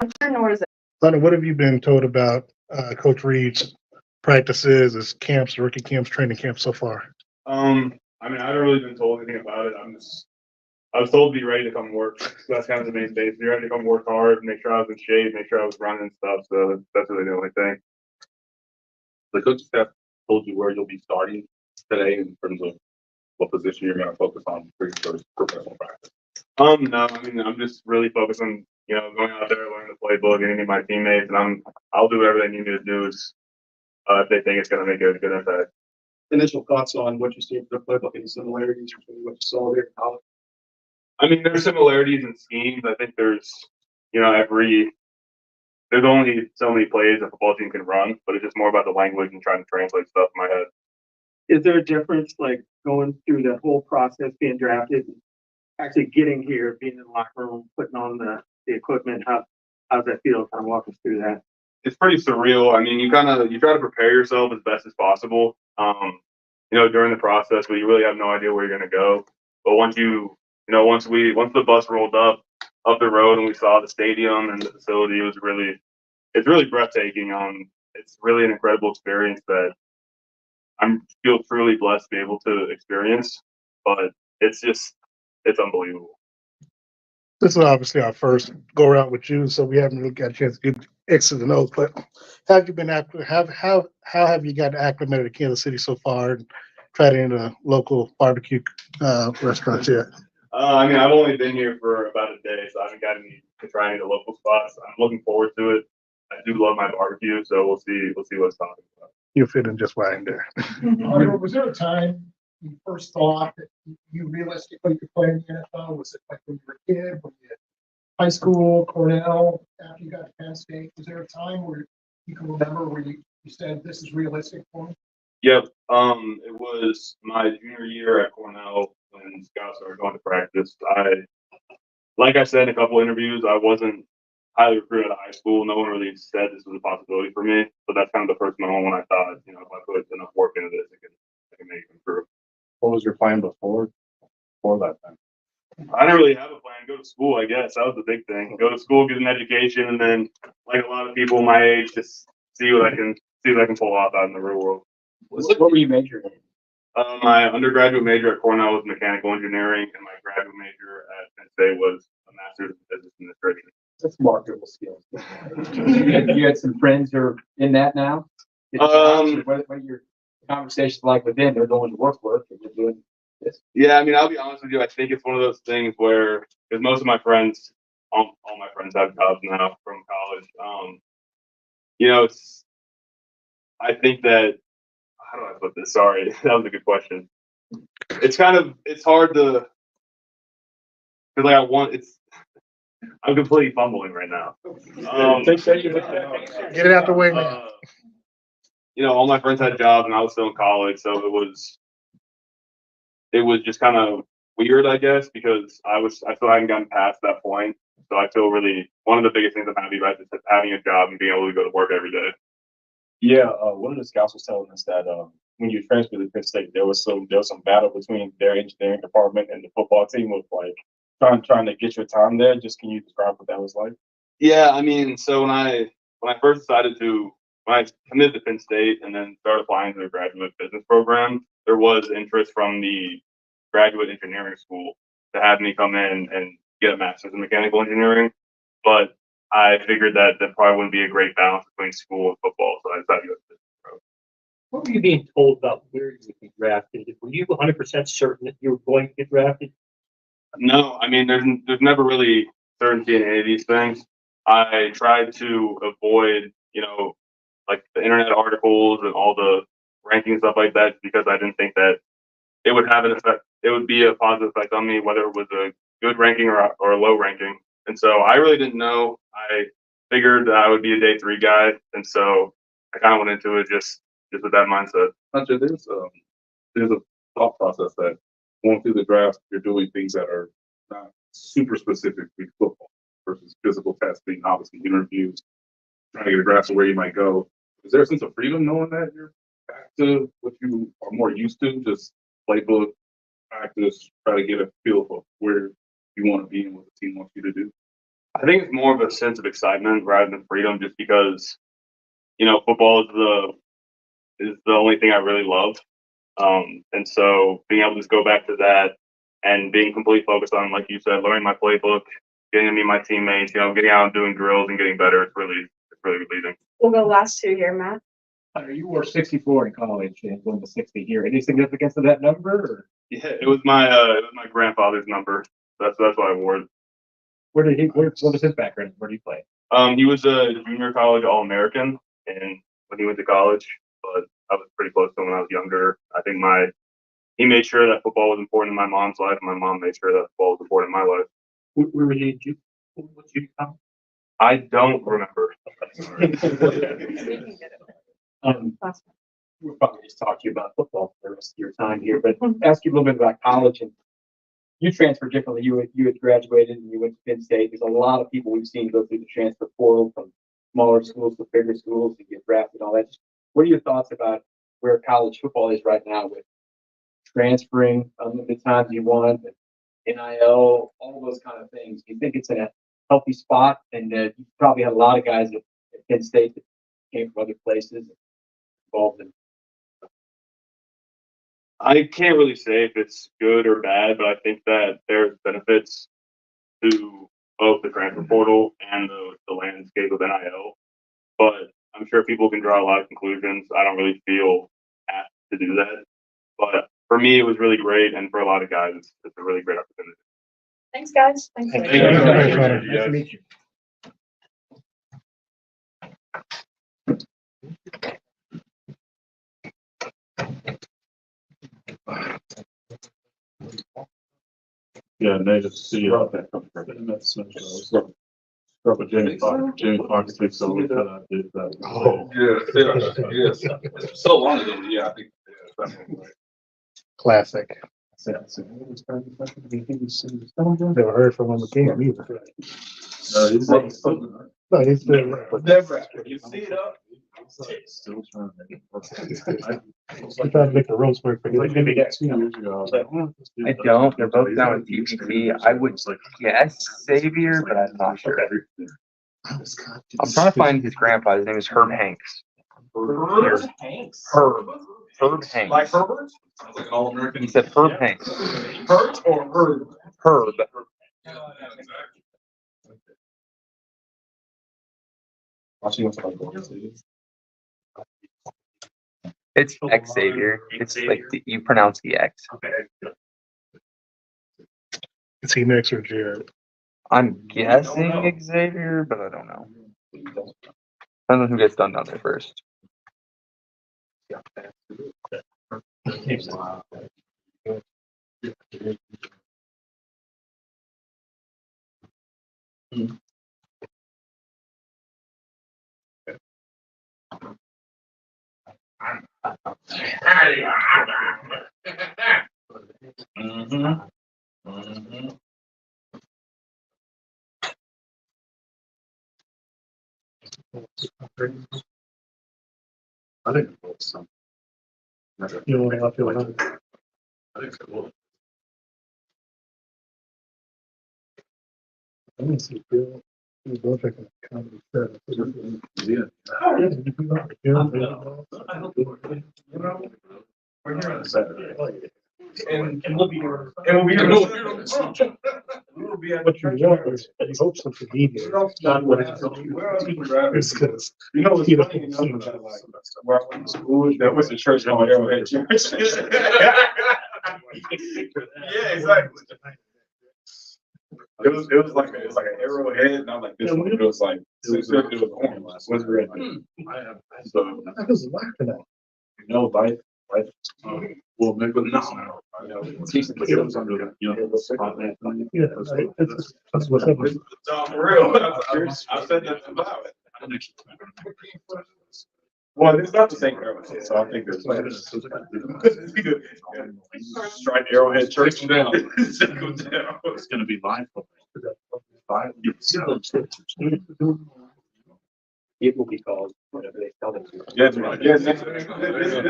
Hunter Nourzad. Hunter, what have you been told about Coach Reed's practices, his camps, rookie camps, training camps so far? I mean, I haven't really been told anything about it. I was told to be ready to come work. So that's kind of the main thing. Be ready to come work hard, make sure I was in shape, make sure I was running and stuff. So that's really the only thing. The coaching staff told you where you'll be starting today in terms of what position you're going to focus on for your first professional practice. No, I mean, I'm just really focused on, going out there, learning the playbook, getting to my teammates, and I'll do whatever they need me to do if they think it's going to make a good impact. Initial thoughts on what you see for the playbook, any similarities between what you saw there in college? I mean, there's similarities in schemes. I think there's only so many plays a football team can run, but it's just more about the language and trying to translate stuff in my head. Is there a difference, like going through the whole process, being drafted, actually getting here, being in the locker room, putting on the equipment? How's that feel? Kind of walk us through that. It's pretty surreal. I mean, you try to prepare yourself as best as possible. During the process, but you really have no idea where you're going to go. But once the bus rolled up the road and we saw the stadium and the facility, it's really breathtaking. It's really an incredible experience that I feel truly blessed to be able to experience. But it's unbelievable. This is obviously our first go around with you, so we haven't really got a chance to get X's and O's. But how have you been how have you gotten acclimated to Kansas City so far and tried in a local barbecue restaurants yet? I mean, I've only been here for about a day, so I haven't gotten to try any of the local spots. I'm looking forward to it. I do love my barbecue, so we'll see what's talking about. You'll fit in just fine there. Hunter, was there a time you first thought that you realistically could play in the NFL? Was it like when you were a kid, when you high school, Cornell, after you got to Penn State? Was there a time where you can remember where you said this is realistic for me? Yep. It was my junior year at Cornell when scouts started going to practice. Like I said in a couple interviews, I wasn't highly recruited out of high school. No one really said this was a possibility for me. But that's kind of the first moment when I thought, if I put enough work into this, I can make it improve. What was your plan before that time? I didn't really have a plan. Go to school, I guess. That was the big thing. Go to school, get an education, and then, like a lot of people my age, just see what I can pull off out in the real world. What were you majoring in? My undergraduate major at Cornell was mechanical engineering, and my graduate major at Penn State was a master's in business administration. That's marketable skills. You had some friends who are in that now? What are your conversations like with them? They're going to work, and you're doing this. Yeah, I mean, I'll be honest with you. I think it's one of those things where, because most of my friends, all my friends have jobs now from college. I think that, how do I put this? Sorry, that was a good question. It's hard to, because I'm completely fumbling right now. Get it out the way, man. All my friends had jobs and I was still in college, so it was just kind of weird, I guess, because I still hadn't gotten past that point. So I feel really, one of the biggest things I'm happy about is having a job and being able to go to work every day. Yeah, one of the scouts was telling us that when you transferred to Penn State, there was some battle between their engineering department and the football team with like trying to get your time there. Just can you describe what that was like? Yeah, I mean, so when I first when I committed to Penn State and then started applying to the graduate business program, there was interest from the graduate engineering school to have me come in and get a master's in mechanical engineering. But I figured that probably wouldn't be a great balance between school and football, so I decided to go to business program. What were you being told about where you would be drafted? Were you 100% certain that you were going to get drafted? No, I mean, there's never really certainty in any of these things. I tried to avoid, like the internet articles and all the ranking stuff like that, because I didn't think that it would have an effect. It would be a positive effect on me, whether it was a good ranking or a low ranking. And so I really didn't know. I figured that I would be a day 3 guy, and so I kind of went into it just with that mindset. Hunter, there's a thought process that going through the draft, you're doing things that are not super specific to football versus physical testing, obviously interviews, trying to get a grasp of where you might go. Is there a sense of freedom knowing that you're back to what you are more used to, just playbook, practice, try to get a feel for where you want to be and what the team wants you to do? I think it's more of a sense of excitement rather than freedom, just because, you know, football is the only thing I really love. And so being able to just go back to that and being completely focused on, like you said, learning my playbook, getting to meet my teammates, you know, getting out and doing drills and getting better, it's really relieving. We'll go last two here, Matt. You wore 64 in college and going to 60 here. Any significance to that number? Or? Yeah, it was my grandfather's number. That's why I wore it. What was his background? Where did he play? He was a junior college All-American, and when he went to college, but I was pretty close to him when I was younger. I think he made sure that football was important in my mom's life, and my mom made sure that football was important in my life. Where were you? What's you come? I don't remember. We can get it. Last one. We'll probably just talk to you about football for the rest of your time here, but ask you a little bit about college. And you transferred differently. You had graduated and you went to Penn State. There's a lot of people we've seen go through the transfer portal from smaller schools to bigger schools to get drafted and all that. What are your thoughts about where college football is right now with transferring the times you want, NIL, all those kind of things? Do you think it's in a healthy spot? And you probably had a lot of guys at Penn State that came from other places involved in. I can't really say if it's good or bad, but I think that there's benefits to both the transfer portal and the landscape of NIL. But I'm sure people can draw a lot of conclusions. I don't really feel asked to do that. But for me, it was really great, and for a lot of guys, it's a really great opportunity. Thanks, guys. Thanks. Thank you. Nice to meet you. Yeah, nice to see you. But Jamie Foxx takes over for that. Oh. Yes. So long ago, yeah, I think. Classic. Never heard from him again either. He's No, he's still. never. You see it up. Still trying to make it work. I'm trying to make the roast work for you. Like maybe 2 years ago. I don't. They're both down with TPP. I would guess Xavier, but I'm not sure. I'm trying to find his grandpa. His name is Herb Hanks. Herb Hanks. Herb Hanks. Like Herbert? Sounds like an All-American. He said Herb Hanks. Hurt or Herb? Herb. It's Xavier. It's like you pronounce the X. Is he next or Jared? I'm guessing Xavier, but I don't know. I don't know who gets done down there first. I think it's some. You know what I feel like? I think it will. I want to see Bill. He's both like a comedy set. Yeah. We're here on Saturday. And we'll be here. And we'll be What you want is, you hope something media. Not what it's. It's because. You know, it's You know, funny, you know, like, where I went to school, that was the church on Arrowhead Church. Yeah, exactly. It was like an arrowhead, and I'm like, this one, it was like, it was orange, was red. So, I was laughing at. you know, life, well, maybe no. It was under the, you know, Yeah, that's what's up. for real. I said that about it. Well, it's not the same arrowhead, so I think there's like strike Arrowhead Church down. It's gonna be live. it will be called whatever they tell them to. Yes, right. Yes, this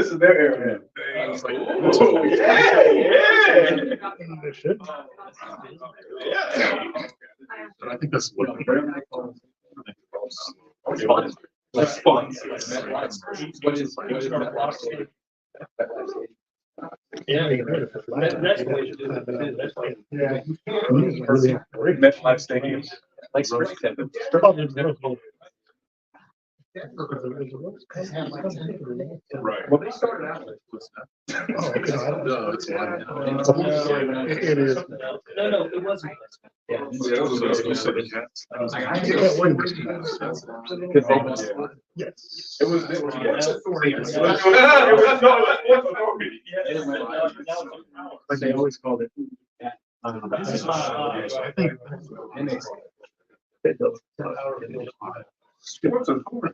is their area. It's like, oh, They should. But I think that's what. That's fun. What is that? Yeah. That's the way to do it. That's like. Yeah. MetLife Stadium. Like Spring Center. Right. Well, they started out with. No, it's It is. No, it wasn't. Yeah. Yes. It was. But they always called it. I think.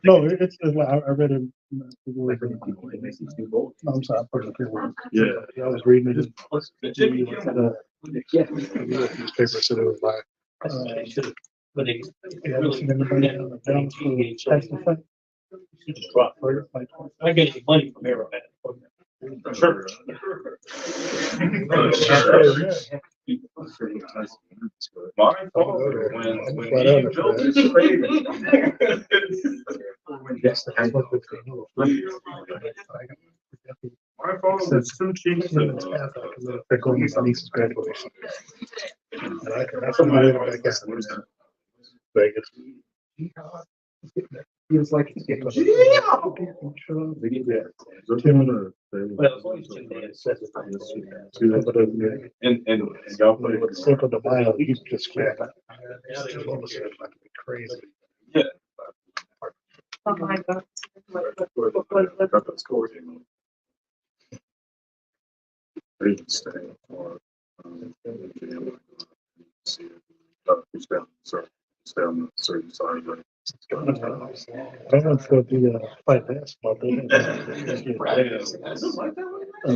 No, it's like, I read it. No, I'm sorry, I put it here. Yeah. I was reading it. Yeah. Newspaper said it was like. But they Yeah, really. down to Texas. I get any money from Arrowhead. Sure. My father, when he built this trailer. My father was two chiefs. They're going to my niece's graduation. And that's when I went back out. Vegas. He was like, Well, as long as Jim Dan says it. And y'all play with Cinco de Mayo, you just grab it. It's like crazy. Oh my God. Certain side, but I went for the fight basketball.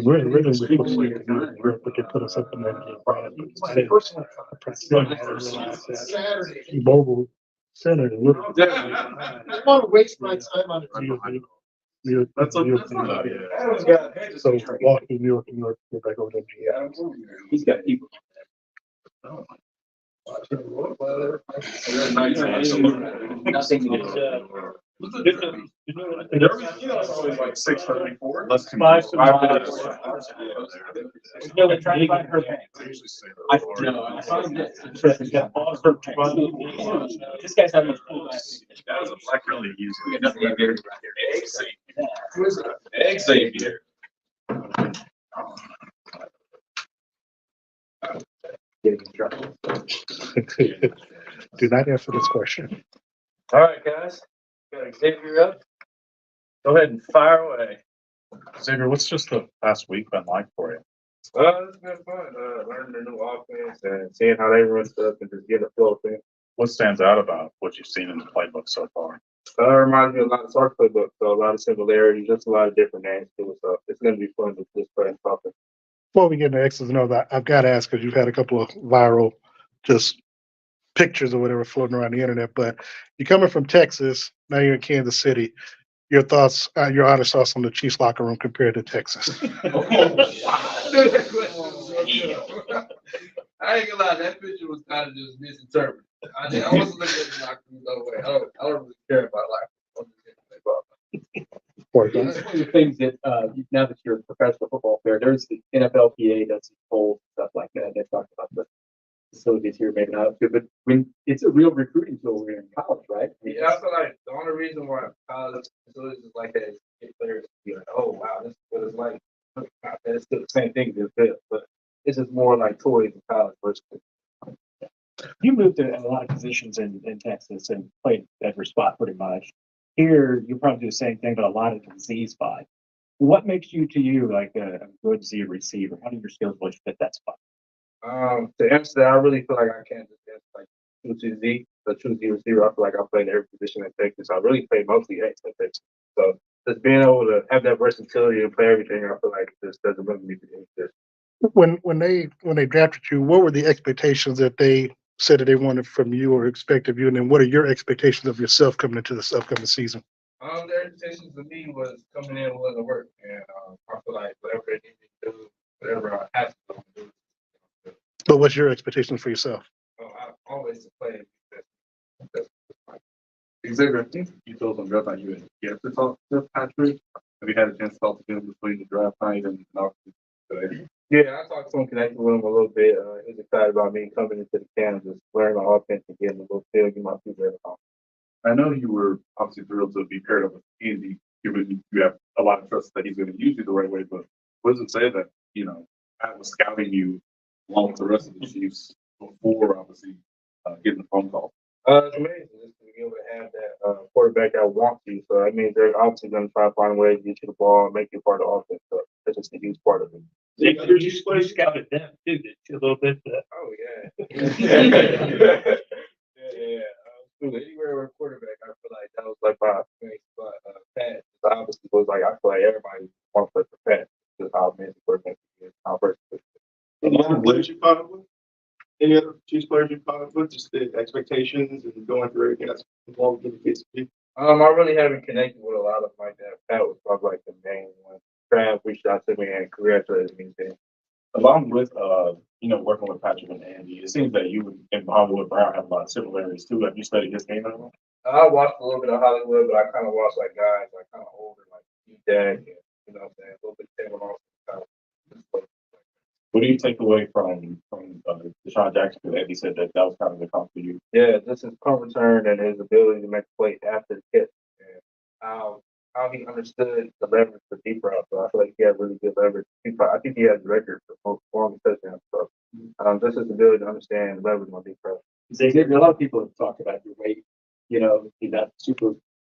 We're really supposed to do it, but they put us up in that. Mobile center. I want to waste my time on it. that's So walking New York, go back over to GM. he's got people. Nothing. always like 6:34. Let's five. No, we're trying to find her bank. I I found this. This guy's having a cool. That was a black girl that used it. Xavier. Do not answer this question. All right, guys, got Xavier up. Go ahead and fire away. Xavier, what's just the past week been like for you? It's been fun, learning the new offense and seeing how they run stuff and just getting a flow of things. What stands out about what you've seen in the playbook so far? It reminds me a lot of Sark's playbook, so a lot of similarities, just a lot of different names to it. So it's going to be fun to just play and talk. Before we get into X's and O's, I've got to ask, because you've had a couple of viral just pictures or whatever floating around the internet, but you're coming from Texas, now you're in Kansas City. Your thoughts, your honest thoughts on the Chiefs locker room compared to Texas? I ain't gonna lie, that picture was kind of just misinterpreted. I wasn't looking at the locker room no way. I don't really care about locker room. It's one of the things that, now that you're a professional football player, there's the NFLPA does polls, stuff like that. They talked about the facilities here, maybe not good, but when it's a real recruiting tool in college, right? Yeah, I feel like the only reason why college facilities is like that is to get players to be like, oh wow, this is what it's like. It's still the same thing as this, but it's just more like toys in college versus. You moved to a lot of positions in Texas and played every spot pretty much. Here, you probably do the same thing, but a lot of the Z spot. What makes you like a good Z receiver? How do your skills really fit that spot? To answer that, I really feel like I can't just answer like true Z, the true Z receiver. I feel like I played every position at Texas. I really played mostly X at Texas. So just being able to have that versatility and play everything, I feel like this doesn't really need to be this. When they drafted you, what were the expectations that they said that they wanted from you or expect of you? And then what are your expectations of yourself coming into this upcoming season? Their expectations of me was coming in willing to work, and I feel like whatever they need me to do, whatever I have to do. But what's your expectations for yourself? I always play. Xavier, I think you told them draft night you had yet to talk to Patrick. Have you had a chance to talk to him between the draft night and obviously today? Yeah, I talked to him, connected with him a little bit. He was excited about me coming into the camp, just learning my offense and getting a little feel, get my feet very long. I know you were obviously thrilled to be paired up with Andy, given you have a lot of trust that he's going to use you the right way. But what does it say that, Pat was scouting you along with the rest of the Chiefs before obviously getting the phone call? It's amazing just to be able to have that quarterback that wants you. So that means they're obviously going to try to find a way to get you the ball and make you part of the offense. So that's just a huge part of it. You scouted them too, did you, a little bit? Oh, yeah. yeah. Anywhere with a quarterback, I feel like that was like my main spot. Pat, obviously, was like, I feel like everybody wants to play for Pat. Just how amazing quarterback is, how versatile. Any other players you caught up with? Any other Chiefs players you caught up with? Just the expectations and going through everything that's involved in the kids. I really haven't connected with a lot of them like that. Pat was probably like the main one. Trav reached out to me and congratulated me. Along with, working with Patrick and Andy, it seems that you and Hollywood Brown have a lot of similarities too. Have you studied his game at all? I watched a little bit of Hollywood, but I kind of watched like guys like kind of older, like D-Dag, and you know what I'm saying, a little bit Taylor Lawson. What do you take away from Deshaun Jackson? Because Andy said that was kind of the comp for you. Yeah, just his punt return and his ability to make a play after the catch, and how he understood the leverage for deep routes. So I feel like he had really good leverage. I think he has the record for most long touchdowns. So just his ability to understand leverage on deep routes. Xavier, a lot of people have talked about your weight. You're not super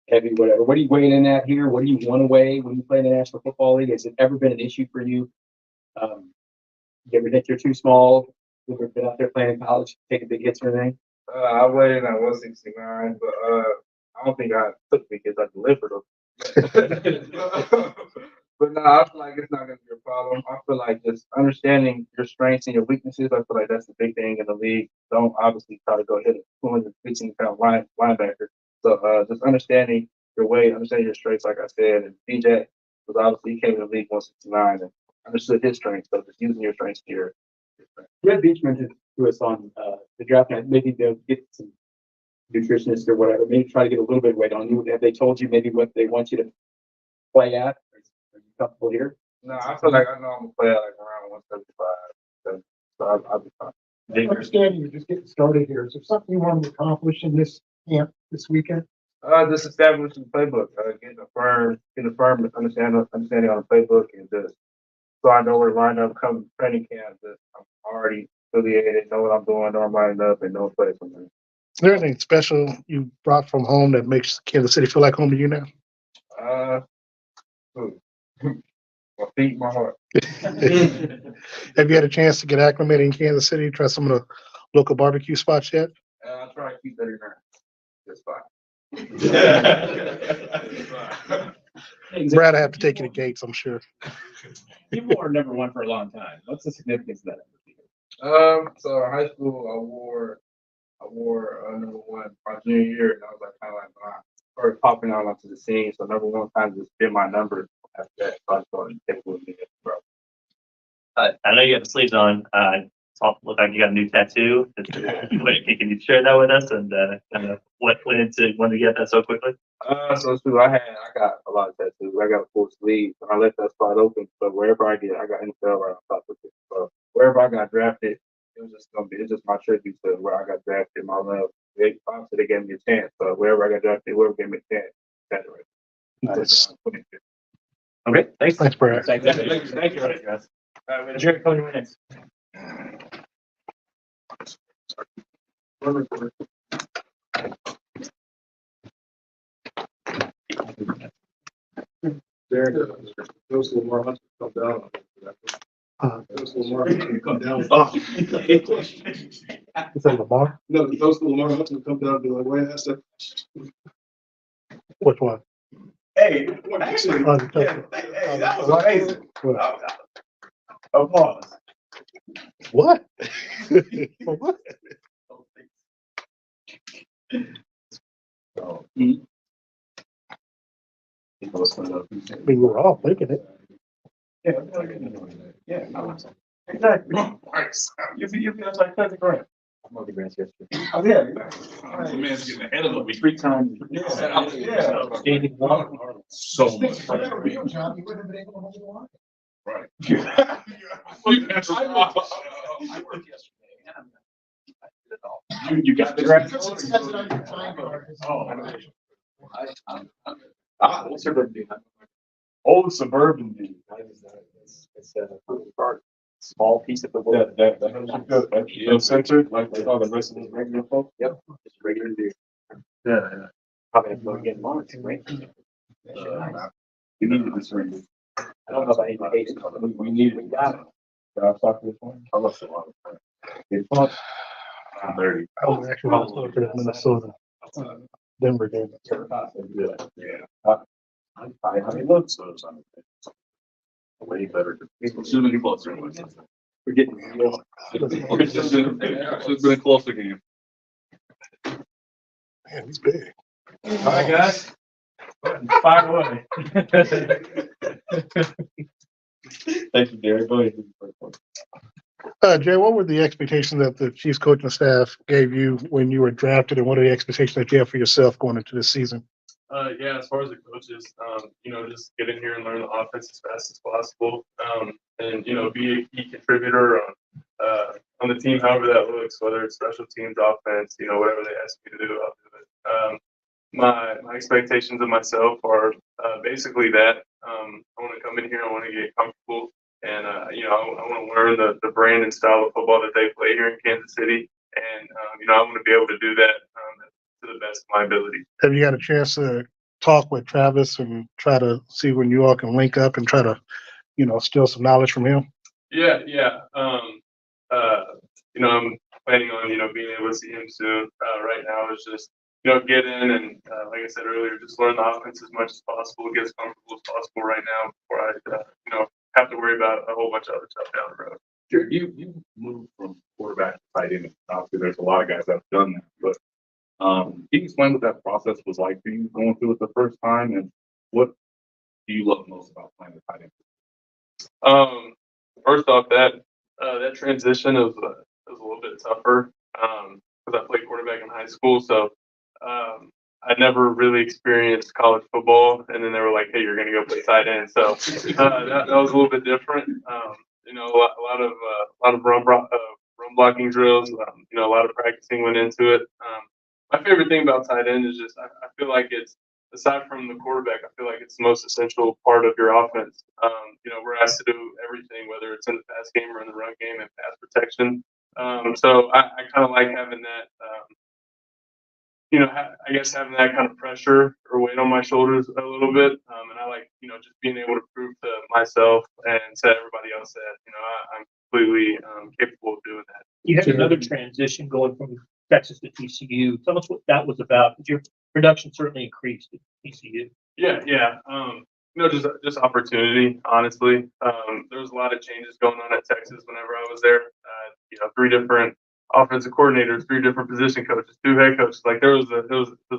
heavy, whatever. What are you weighing in at here? What do you want to weigh when you play in the National Football League? Has it ever been an issue for you? You ever think you're too small? You ever been out there playing in college, taking big hits or anything? I weighed in at 169, but I don't think I took big hits. I delivered them. But no, I feel like it's not going to be a problem. I feel like just understanding your strengths and your weaknesses, I feel like that's the big thing in the league. Don't obviously try to go hit a 215-pound linebacker. So just understanding your weight, understanding your strengths, like I said. And DJ was obviously, he came in the league 169 and understood his strengths. So just using your strengths to your strengths. Red Beach mentioned to us on the draft night, maybe they'll get some nutritionists or whatever, maybe try to get a little bit of weight on you. Have they told you maybe what they want you to play at? Are you comfortable here? No, I feel like I know I'm going to play at like around 175. So I'll be fine. I understand you're just getting started here. Is there something you want to accomplish in this camp this weekend? Just establishing the playbook, getting a firm understanding on the playbook, and just so I know where to line up come training camp. Just I'm already affiliated, know what I'm doing, know I'm lining up, and know play from there. Is there anything special you brought from home that makes Kansas City feel like home to you now? My feet, my heart. Have you had a chance to get acclimated in Kansas City, try some of the local barbecue spots yet? I try to keep that in there. That's fine. Brad, I have to take you to Gates, I'm sure. You wore number one for a long time. What's the significance of that? So in high school, I wore number one my junior year, and I was like kind of like when I started popping out onto the scene. So number one kind of just been my number after that. So I started taking with me, bro. I know you have the sleeves on. Look like you got a new tattoo. Can you share that with us and kind of what went into wanting to get that so quickly? So it's true. I got a lot of tattoos. I got a full sleeve, and I left that spot open. So wherever I got NFL right on top of it. So wherever I got drafted, it's just my tribute to where I got drafted. My love. Obviously they gave me a chance. So wherever I got drafted, whoever gave me a chance, that's right. Nice. Okay, thanks. Thanks, Brad. Thank you, guys. Jared, come to next. Those little more hunts come down. Those little more hunts come down. Is that Lamar? No, those little more hunts come down and be like, wait, that's that. Which one? Hey, Actually, that was amazing. Applause. What? For what? So, We were all thinking it. Yeah, exactly. You feel like that's great. I'm on the grass yesterday. Oh, yeah. The man's getting ahead of me. 3 times. Yeah. Dated one. So much. If you had a real job, you wouldn't have been able to hold the line. Right. I worked yesterday. You got the grass? Because it says it on your time card. Old suburban. Old suburban dude. It's a small piece of the world. That center, like they call the rest of the regular folks. Yep, just regular dude. Yeah. Probably have to go again tomorrow, right? You need this ring. I don't know if I need to hate it. We need it. We got it. Can I talk to this one? I love a lot of it's fun. I'm very. I was actually looking at Minnesota, Denver game. Yeah. I mean, look, so it's on way better. Too many closer. We're getting, It's just been a closer game. Man, he's big. All right, guys. Fire away. Thank you, Derek. Go ahead. Jay, what were the expectations that the Chiefs coaching staff gave you when you were drafted, and what are the expectations that you have for yourself going into this season? Yeah, as far as the coaches, just get in here and learn the offense as fast as possible. And, be a key contributor on the team, however that looks, whether it's special teams, offense, whatever they ask me to do, I'll do it. My expectations of myself are basically that. I want to come in here, I want to get comfortable, and, I want to learn the brand and style of football that they play here in Kansas City. And, I want to be able to do that to the best of my ability. Have you got a chance to talk with Travis and try to see when you all can link up and try to, steal some knowledge from him? Yeah. I'm planning on, being able to see him soon. Right now it's just, get in and, like I said earlier, just learn the offense as much as possible, get as comfortable as possible right now before I, have to worry about a whole bunch of other stuff down the road. Jared, you moved from quarterback to tight end. Obviously, there's a lot of guys that have done that, but can you explain what that process was like for you going through it the first time, and what do you love most about playing the tight end? First off, that transition was a little bit tougher because I played quarterback in high school, so I never really experienced college football, and then they were like, "Hey, you're going to go play tight end." So that was a little bit different. A lot of run blocking drills. A lot of practicing went into it. My favorite thing about tight end is just I feel like it's, aside from the quarterback, I feel like it's the most essential part of your offense. We're asked to do everything, whether it's in the pass game or in the run game and pass protection. So I kind of like having that, I guess having that kind of pressure or weight on my shoulders a little bit. And I like, just being able to prove to myself and to everybody else that, I'm completely capable of doing that. You had another transition going from Texas to TCU. Tell us what that was about, because your production certainly increased at TCU. Yeah. Just opportunity, honestly. There was a lot of changes going on at Texas whenever I was there. 3 different offensive coordinators, 3 different position coaches, 2 head coaches. Like there was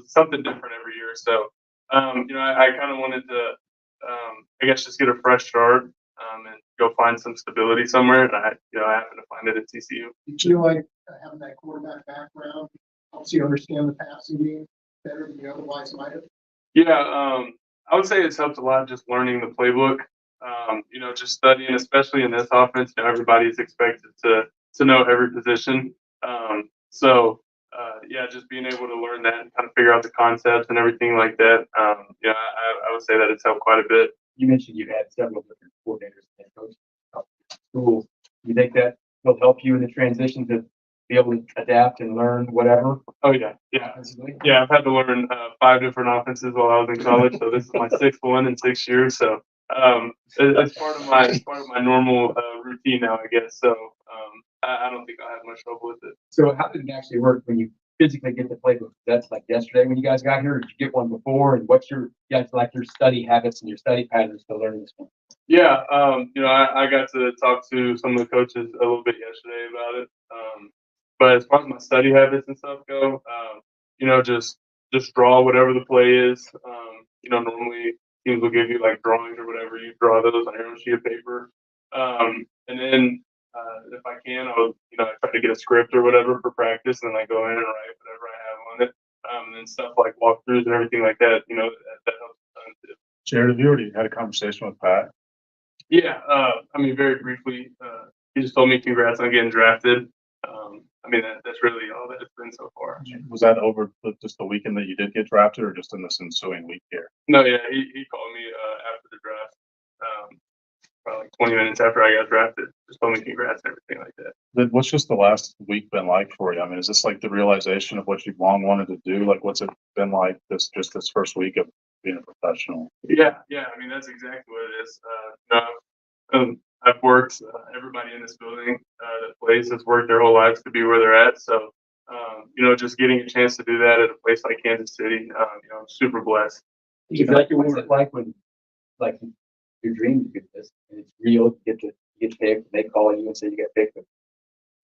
something different every year. So, I kind of wanted to, I guess, just get a fresh start and go find some stability somewhere. And I happened to find it at TCU. Did you like having that quarterback background helps you understand the passing game better than you otherwise might have? Yeah, I would say it's helped a lot just learning the playbook. Just studying, especially in this offense. Everybody's expected to know every position. Just being able to learn that and kind of figure out the concepts and everything like that. I would say that it's helped quite a bit. You mentioned you had several different coordinators and coaches in school. You think that will help you in the transition to be able to adapt and learn whatever? Oh yeah. I've had to learn 5 different offenses while I was in college, so this is my 6th one in 6 years. So it's part of my normal routine now, I guess. So I don't think I'll have much trouble with it. So how did it actually work when you physically get the playbook? That's like yesterday when you guys got here, or did you get one before? And what's your study habits and your study patterns to learn this one? Yeah, I got to talk to some of the coaches a little bit yesterday about it. But as far as my study habits and stuff go, just draw whatever the play is. Normally teams will give you like drawings or whatever. You draw those on your own sheet of paper. And then if I can, I try to get a script or whatever for practice, and then I go in and write whatever I have on it. And then stuff like walkthroughs and everything like that, that helps a ton too. Jared, have you already had a conversation with Pat? Yeah, very briefly, he just told me congrats on getting drafted. That's really all that it's been so far. Was that over just the weekend that you did get drafted, or just in this ensuing week here? No, yeah, he called me after the draft, probably like 20 minutes after I got drafted. Just told me congrats and everything like that. Then what's just the last week been like for you? I mean, is this like the realization of what you've long wanted to do? Like, what's it been like this first week of being a professional? Yeah, that's exactly what it is. I've worked, everybody in this building that plays has worked their whole lives to be where they're at. So, just getting a chance to do that at a place like Kansas City, I'm super blessed. Exactly what it's like when, like, your dream to get this, and it's real, you get picked, and they call you and say you got picked.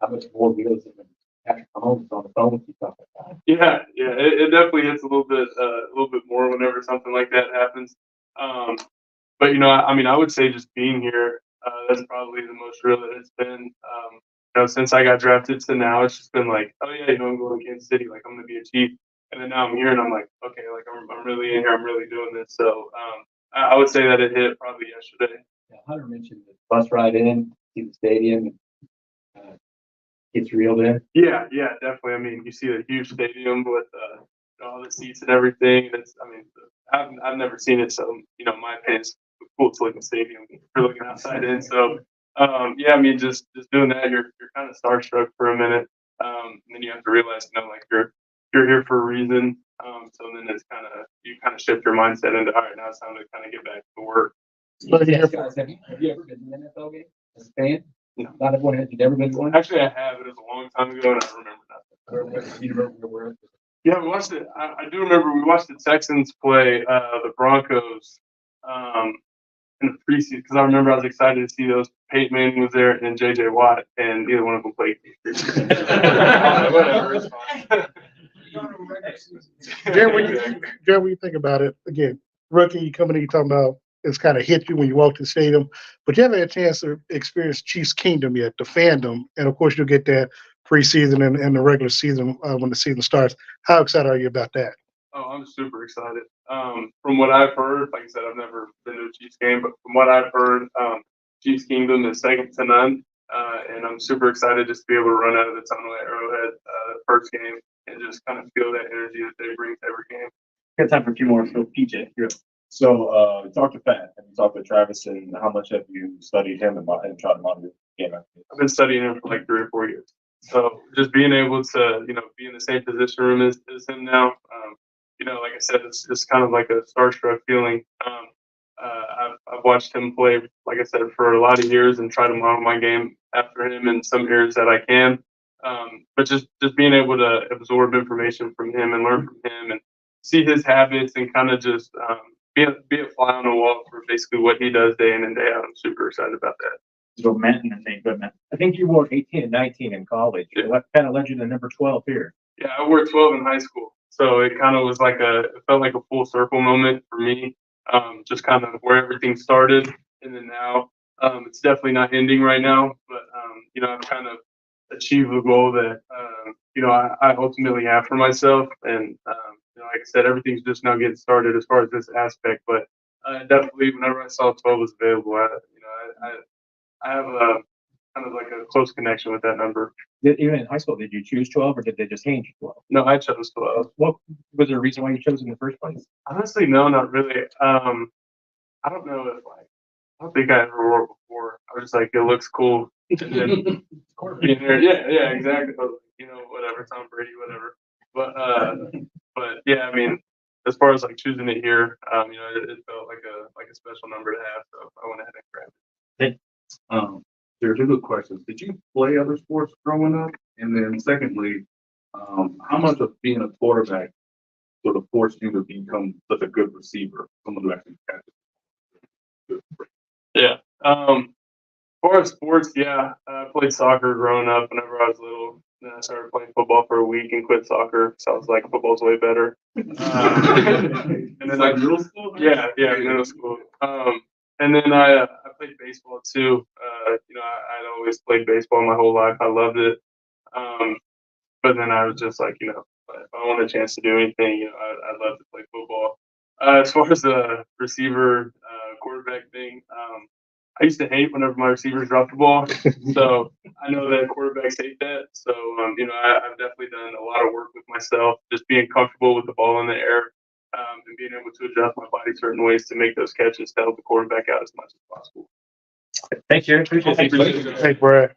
How much more real is it when Patrick Mahomes is on the phone with you talking about it? Yeah, it definitely hits a little bit more whenever something like that happens. But I would say just being here, that's probably the most real that it's been. Since I got drafted to now, it's just been like, oh yeah, I'm going to Kansas City, like I'm going to be a Chief, and then now I'm here and I'm like, okay, like I'm really in here, I'm really doing this. So I would say that it hit probably yesterday. Yeah, Hunter mentioned the bus ride in, see the stadium, gets reeled in. Yeah, definitely. You see a huge stadium with all the seats and everything. I've never seen it, so my opinion is the coolest looking stadium if you're looking outside in. So just doing that, you're kind of starstruck for a minute, and then you have to realize, like you're here for a reason. So then you kind of shift your mindset into, all right, now it's time to kind of get back to work. Yes, guys, have you ever been to an NFL game as a fan? No. Not everyone has. You never been to one? Actually, I have. It was a long time ago, and I remember nothing. You remember where? Yeah, we watched it. I do remember we watched the Texans play the Broncos in the preseason, because I remember I was excited to see those. Peyton Manning was there and J.J. Watt, and neither one of them played. Whatever, it's fine. Jared, when you think about it, again, rookie, you coming in, you talking about it's kind of hit you when you walk to the stadium, but you haven't had a chance to experience Chiefs Kingdom yet, the fandom, and of course you'll get that preseason and the regular season when the season starts. How excited are you about that? Oh, I'm super excited. From what I've heard, like I said, I've never been to a Chiefs game, but from what I've heard, Chiefs Kingdom is second to none, and I'm super excited just to be able to run out of the tunnel at Arrowhead the first game and just kind of feel that energy that they bring to every game. Got time for a few more. So PJ, you're up. So, talk to Pat. Have you talked to Travis, and how much have you studied him and tried to monitor the game? I've been studying him for like 3 or 4 years. So just being able to, be in the same position room as him now, like I said, it's just kind of like a starstruck feeling. I've watched him play, like I said, for a lot of years and try to model my game after him in some areas that I can. But just being able to absorb information from him and learn from him and see his habits and kind of just be a fly on the wall for basically what he does day in and day out. I'm super excited about that. So Matt and then good man. I think you wore 18 and 19 in college. Yeah. What kind of led you to number 12 here? Yeah, I wore 12 in high school. So it kind of was it felt like a full circle moment for me. Just kind of where everything started. And then now, it's definitely not ending right now, but, I've kind of achieved the goal that, I ultimately have for myself. And, like I said, everything's just now getting started as far as this aspect, but definitely whenever I saw 12 was available, I have a kind of like a close connection with that number. Even in high school, did you choose 12 or did they just hand you 12? No, I chose 12. What was there a reason why you chose in the first place? Honestly, no, not really. I don't know if I don't think I ever wore it before. I was just like, it looks cool. And then being there, yeah, exactly. Whatever, Tom Brady, whatever. But yeah, as far as like choosing it here, it felt like a special number to have, so I went ahead and grabbed it. There's a good question. Did you play other sports growing up? And then secondly, how much of being a quarterback sort of forced you to become such a good receiver, someone who actually catches? Yeah. As far as sports, yeah, I played soccer growing up whenever I was little. Then I started playing football for a week and quit soccer. So I was like, football's way better. And then Like middle school? yeah, middle school. And then I played baseball too. I'd always played baseball my whole life. I loved it. But then I was just like, if I want a chance to do anything, I'd love to play football. As far as the receiver, quarterback thing, I used to hate whenever my receivers dropped the ball. So I know that quarterbacks hate that. So, I've definitely done a lot of work with myself, just being comfortable with the ball in the air, and being able to adjust my body certain ways to make those catches to help the quarterback out as much as possible. Thanks, Jared. Appreciate it. Hey, Brad.